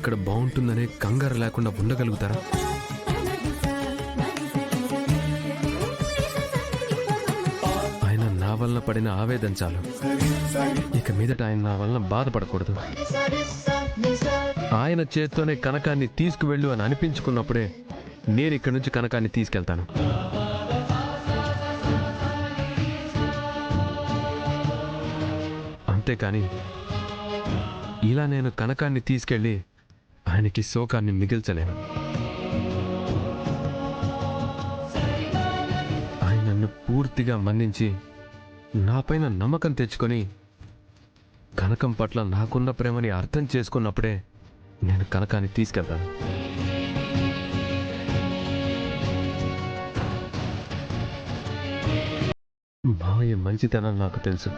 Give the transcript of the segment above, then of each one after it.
ఇక్కడ బాగుంటుందనే కంగారు లేకుండా ఉండగలుగుతారా? ఆయన నా వలన పడిన ఆవేదన చాలు. ఇక మీదట ఆయన నా వలన బాధపడకూడదు. ఆయన చేత్తోనే కనకాన్ని తీసుకువెళ్ళు అని అనిపించుకున్నప్పుడే నేను ఇక్కడి నుంచి కనకాన్ని తీసుకెళ్తాను. అంతేకాని ఇలా నేను కనకాన్ని తీసుకెళ్ళి ఆయనకి శోకాన్ని మిగిల్చలేను. ఆయన నన్ను పూర్తిగా మన్నించి నాపైన నమ్మకం తెచ్చుకొని కనకం పట్ల నాకున్న ప్రేమని అర్థం చేసుకున్నప్పుడే నేను కనకాన్ని తీసుకెళ్తాను. మావయ్య మంచితనం నాకు తెలుసు.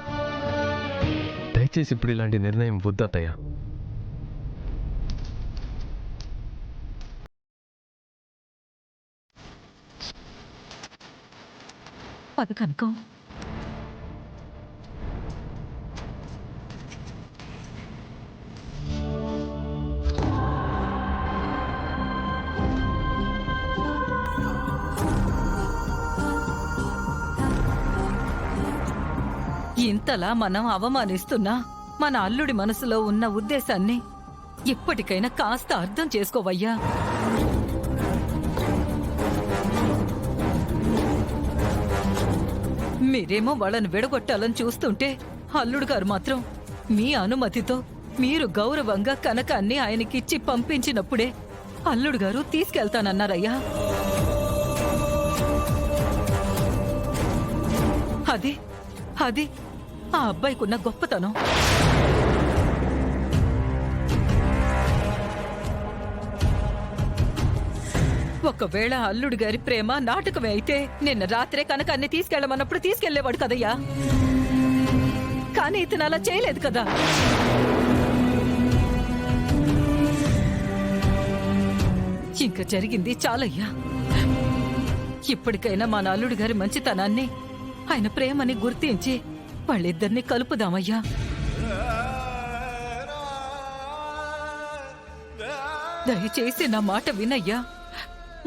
దయచేసి ఇప్పుడు ఇలాంటి నిర్ణయం వద్దత్తయ్య. పద కనకం. ఇంతలా మనం అవమానిస్తున్నా మన అల్లుడి మనసులో ఉన్న ఉద్దేశాన్ని ఇప్పటికైనా కాస్త అర్థం చేసుకోవయ్యా. మీరేమో వాళ్ళని విడగొట్టాలని చూస్తుంటే అల్లుడు గారు మాత్రం మీ అనుమతితో మీరు గౌరవంగా కనకాన్ని ఆయనకిచ్చి పంపించినప్పుడే అల్లుడు గారు తీసుకెళ్తానన్నారయ్యా. అది ఆ అబ్బాయికున్న గొప్పతనం. ఒకవేళ అల్లుడు గారి ప్రేమ నాటకమే అయితే నిన్న రాత్రే కనకాన్ని తీసుకెళ్లమన్నప్పుడు తీసుకెళ్లేవాడు కదయ్యా. కానీ ఇతను అలా చేయలేదు కదా. ఇంకా జరిగింది చాలయ్యా. ఇప్పటికైనా మన అల్లుడు గారి మంచితనాన్ని, ఆయన ప్రేమని గుర్తించి వాళ్ళిద్దరినీ కలుపుదామయ్యా. దయచేసి నా మాట వినయ్యా.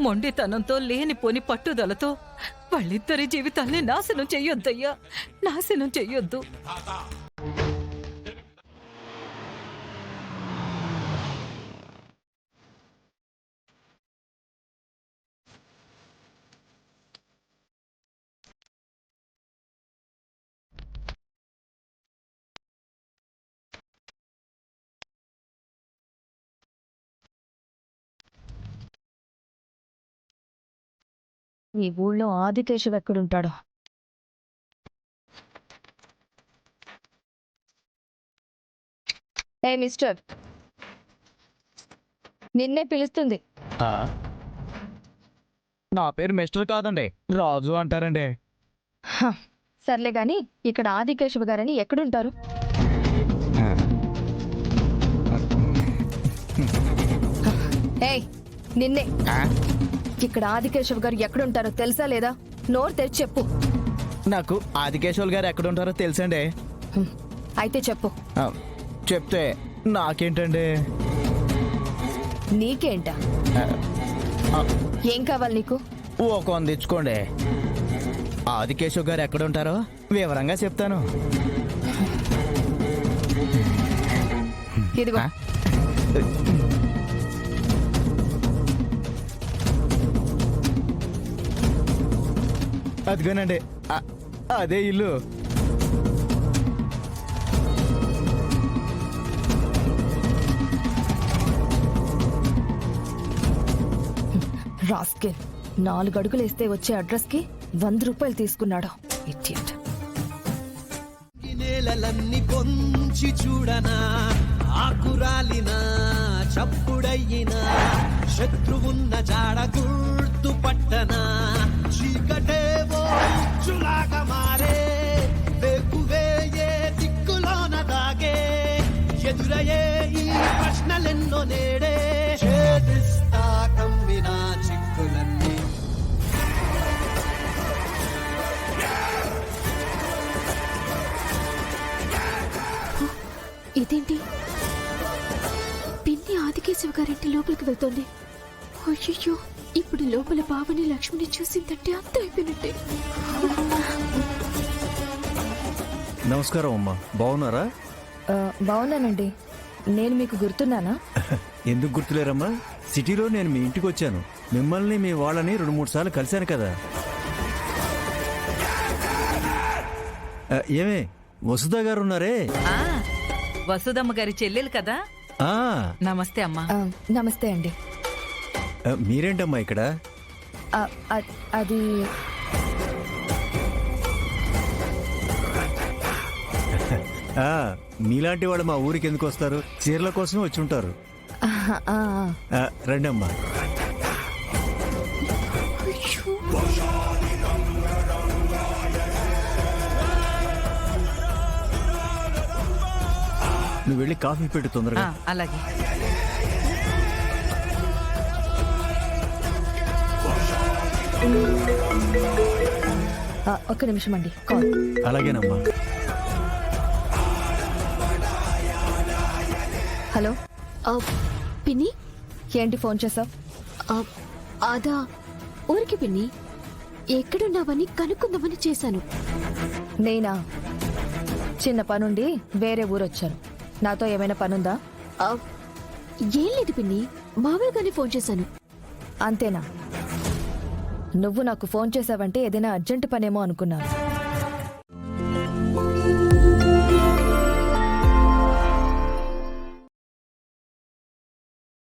మొండితనంతో లేనిపోని పట్టుదలతో వాళ్ళిద్దరి జీవితాల్ని నాశనం చెయ్యొద్దయ్యా, నాశనం చెయ్యొద్దు. ఈ ఊళ్ళో ఆదికేశవ్ ఎక్కడుంటాడో. ఏ మిస్టర్, నిన్నే పిలుస్తుంది. నా పేరు మిస్టర్ కాదండి, రాజు అంటారండి. సర్లే గాని ఇక్కడ ఆదికేశవ్ గారని ఎక్కడుంటారు? ఏయ్ నిన్నే. ఇక్కడ ఆదికేశవ్ గారు ఎక్కడుంటారో తెలుసా లేదా? నోరు తెరిచి చెప్పు. నాకు ఆదికేశవులు గారు ఎక్కడ ఉంటారో తెలుసండి. అయితే చెప్పు. చెప్తే నాకేంటండి? నీకేంటా? ఏం కావాలి నీకు? ఓ కొందిచ్చుకోండి. ఆదికేశవ్ గారు ఎక్కడ ఉంటారో వివరంగా చెప్తాను. ఇదిగో. అదిగోనండి, అదే ఇల్లు. రాస్కెల్, 4 అడుగులు వేస్తే వచ్చే అడ్రస్ కి 100 రూపాయలు తీసుకున్నాడు. ఇడియట్. నేలలన్నీ కొంచి చూడనా, ఆకురాలినా చప్పుడయ్యినా, శత్రువున్న జాడ గుర్తు పట్టనా, చీకటేవో చులాగా మారే, వేకువే ఏ దిక్కులోన దాగే, ఎదురయ్యే ఈ ప్రశ్నలెన్నో నేడే, ఛేదిస్తా కమ్మిన చిక్కులన్నీ. ఇదేంటి? పిన్ని ఆదికేశవ్ గారింటి లోపలికి వెళ్తోంది. అయ్యో, ఇప్పుడు లోపల బావని లక్ష్మిని చూసిందంటే అంత అయిపోయినట్టే. నమస్కారం అమ్మా, బాగున్నారా? బాగున్నానండి. నేను మీకు గుర్తున్నానా? ఎందుకు గుర్తులేరమ్మా? సిటీలో నేను మీ ఇంటికి వచ్చాను. మిమ్మల్ని మీ వాళ్ళని 2-3 సార్లు కలిశాను కదా. ఏమే, వసుధ గారు ఉన్నారే? ఆ, వసుదమ్మ గారి చెల్లెలు కదా. ఆ, నమస్తే అమ్మా. నమస్తే అండి. మీరేంటమ్మా ఇక్కడ? అది మీలాంటి వాళ్ళు మా ఊరికి ఎందుకు వస్తారు? చీరల కోసమే వచ్చి ఉంటారు. రండమ్మా. నువ్వు వెళ్ళి కాఫీ పెట్టు తొందరగా. అలాగే. ఒక్క నిమిషం అండి, కాల్. అలాగేనమ్మా. హలో. పిన్ని, ఏంటి ఫోన్ చేసావు? అదా, ఊరికి పిన్ని. ఎక్కడున్నావని కనుక్కుందామని చేశాను. నేనా? చిన్న పనుండి వేరే ఊరొచ్చాను. నాతో ఏమైనా పనుందా? ఏం లేదు పిన్ని, మామూలుగానే ఫోన్ చేశాను. అంతేనా? నువ్వు నాకు ఫోన్ చేసావంటే ఏదైనా అర్జెంట్ పనేమో అనుకున్నాను.